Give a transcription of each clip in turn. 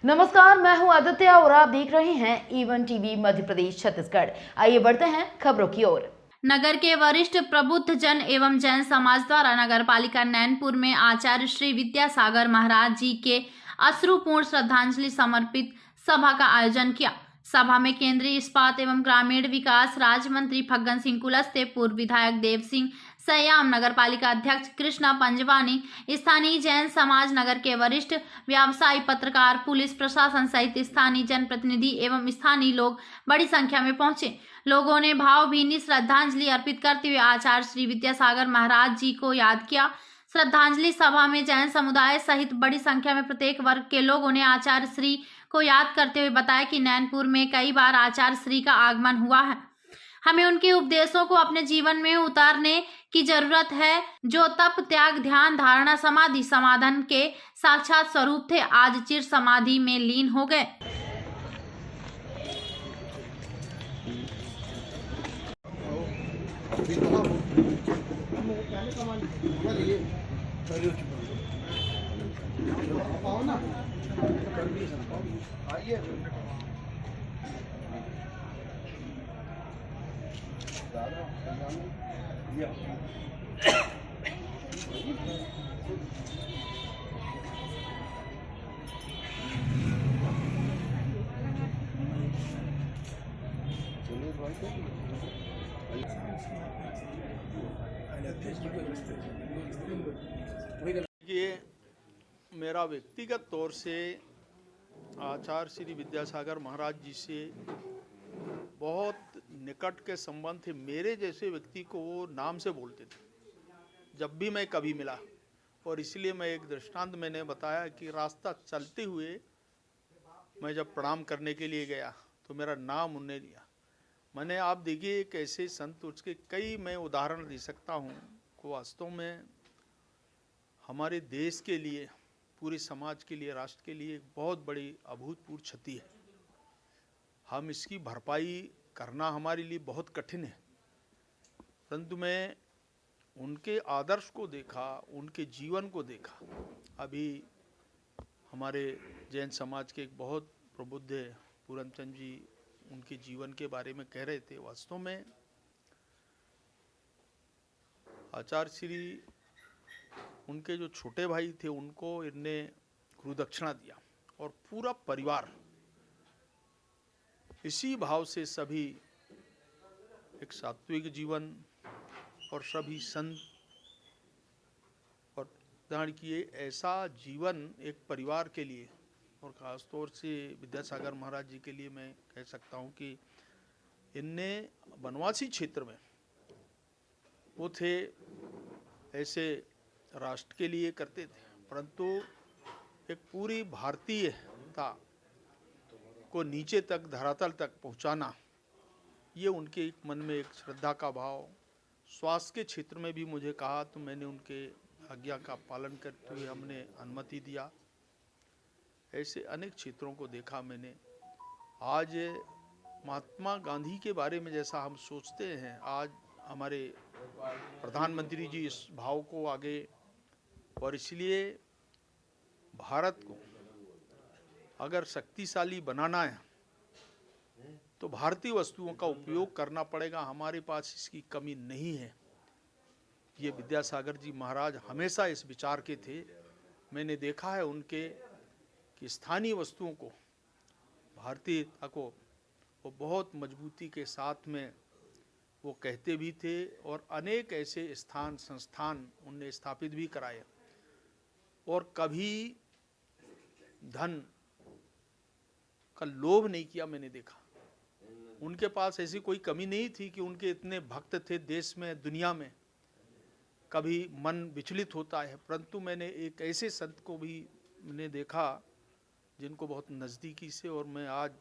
नमस्कार, मैं हूं आदित्य और आप देख रहे हैं ईवन टीवी मध्य प्रदेश छत्तीसगढ़। आइए बढ़ते हैं खबरों की ओर। नगर के वरिष्ठ प्रबुद्ध जन एवं जैन समाज द्वारा नगर पालिका नैनपुर में आचार्य श्री विद्यासागर महाराज जी के अश्रुपूर्ण श्रद्धांजलि समर्पित सभा का आयोजन किया। सभा में केंद्रीय इस्पात एवं ग्रामीण विकास राज्य मंत्री फग्गन सिंह कुलस्ते, पूर्व विधायक देव सिंह सयाम, नगर पालिका अध्यक्ष कृष्णा पंजवानी, स्थानीय जैन समाज, नगर के वरिष्ठ व्यवसायी, पत्रकार, पुलिस प्रशासन सहित स्थानीय जनप्रतिनिधि एवं स्थानीय लोग बड़ी संख्या में पहुंचे। लोगों ने भावभीनी श्रद्धांजलि अर्पित करते हुए आचार्य श्री विद्यासागर महाराज जी को याद किया। श्रद्धांजलि सभा में जैन समुदाय सहित बड़ी संख्या में प्रत्येक वर्ग के लोगों ने आचार्य श्री को याद करते हुए बताया कि नैनपुर में कई बार आचार्य श्री का आगमन हुआ है। हमें उनके उपदेशों को अपने जीवन में उतारने की जरूरत है, जो तप, त्याग, ध्यान, धारणा, समाधि, समाधान के साक्षात स्वरूप थे, आज चिर समाधि में लीन हो गए। ये मेरा व्यक्तिगत तौर से आचार्य श्री विद्यासागर महाराज जी से बहुत निकट के संबंध थे। मेरे जैसे व्यक्ति को वो नाम से बोलते थे जब भी मैं कभी मिला, और इसलिए मैं एक दृष्टांत मैंने बताया कि रास्ता चलते हुए मैं जब प्रणाम करने के लिए गया तो मेरा नाम उन्होंने लिया। मैंने, आप देखिए, एक ऐसे संत, उसके कई मैं उदाहरण दे सकता हूँ को वास्तव में हमारे देश के लिए, पूरे समाज के लिए, राष्ट्र के लिए एक बहुत बड़ी अभूतपूर्व क्षति है। हम इसकी भरपाई करना हमारे लिए बहुत कठिन है, परंतु मैं उनके आदर्श को देखा, उनके जीवन को देखा। अभी हमारे जैन समाज के एक बहुत प्रबुद्ध पूरनचंद जी उनके जीवन के बारे में कह रहे थे। वास्तव में आचार्य श्री, उनके जो छोटे भाई थे उनको इनने गुरुदक्षिणा दिया, और पूरा परिवार इसी भाव से सभी एक सात्विक जीवन और सभी संत और धारण किए। ऐसा जीवन एक परिवार के लिए, और ख़ासतौर से विद्यासागर महाराज जी के लिए मैं कह सकता हूँ कि इनने वनवासी क्षेत्र में वो थे, ऐसे राष्ट्र के लिए करते थे, परंतु एक पूरी भारतीयता को नीचे तक, धरातल तक पहुंचाना, ये उनके मन में एक श्रद्धा का भाव। स्वास्थ्य के क्षेत्र में भी मुझे कहा तो मैंने उनके आज्ञा का पालन करते हुए हमने अनुमति दिया। ऐसे अनेक क्षेत्रों को देखा मैंने। आज महात्मा गांधी के बारे में जैसा हम सोचते हैं, आज हमारे प्रधानमंत्री जी इस भाव को आगे, और इसलिए भारत को अगर शक्तिशाली बनाना है तो भारतीय वस्तुओं का उपयोग करना पड़ेगा। हमारे पास इसकी कमी नहीं है। ये विद्यासागर जी महाराज हमेशा इस विचार के थे। मैंने देखा है उनके कि स्थानीय वस्तुओं को, भारतीयता को वो बहुत मजबूती के साथ में वो कहते भी थे, और अनेक ऐसे स्थान, संस्थान उनने स्थापित भी कराए, और कभी धन का लोभ नहीं किया। मैंने देखा उनके पास ऐसी कोई कमी नहीं थी कि उनके इतने भक्त थे देश में, दुनिया में। कभी मन विचलित होता है, परंतु मैंने एक ऐसे संत को भी मैंने देखा जिनको बहुत नज़दीकी से, और मैं आज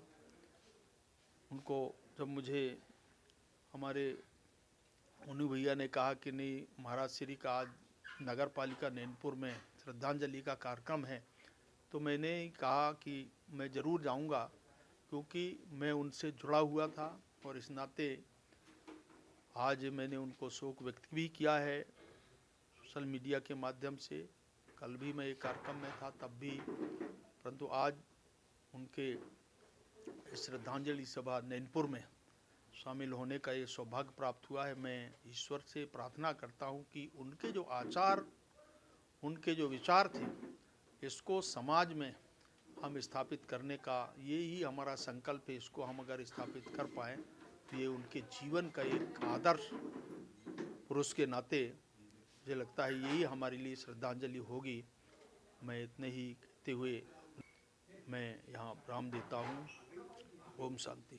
उनको, जब मुझे हमारे उन्हीं भैया ने कहा कि नहीं, महाराज श्री का आज नगर पालिका नैनपुर में श्रद्धांजलि का कार्यक्रम है, तो मैंने कहा कि मैं ज़रूर जाऊंगा, क्योंकि मैं उनसे जुड़ा हुआ था, और इस नाते आज मैंने उनको शोक व्यक्त भी किया है सोशल मीडिया के माध्यम से। कल भी मैं एक कार्यक्रम में था तब भी, परंतु आज उनके श्रद्धांजलि सभा नैनपुर में शामिल होने का ये सौभाग्य प्राप्त हुआ है। मैं ईश्वर से प्रार्थना करता हूँ कि उनके जो आचार, उनके जो विचार थे, इसको समाज में हम स्थापित करने का ये ही हमारा संकल्प है। इसको हम अगर स्थापित कर पाएँ तो ये उनके जीवन का एक आदर्श पुरुष के नाते मुझे लगता है यही हमारे लिए श्रद्धांजलि होगी। मैं इतने ही कहते हुए मैं यहाँ विराम देता हूँ। ओम शांति।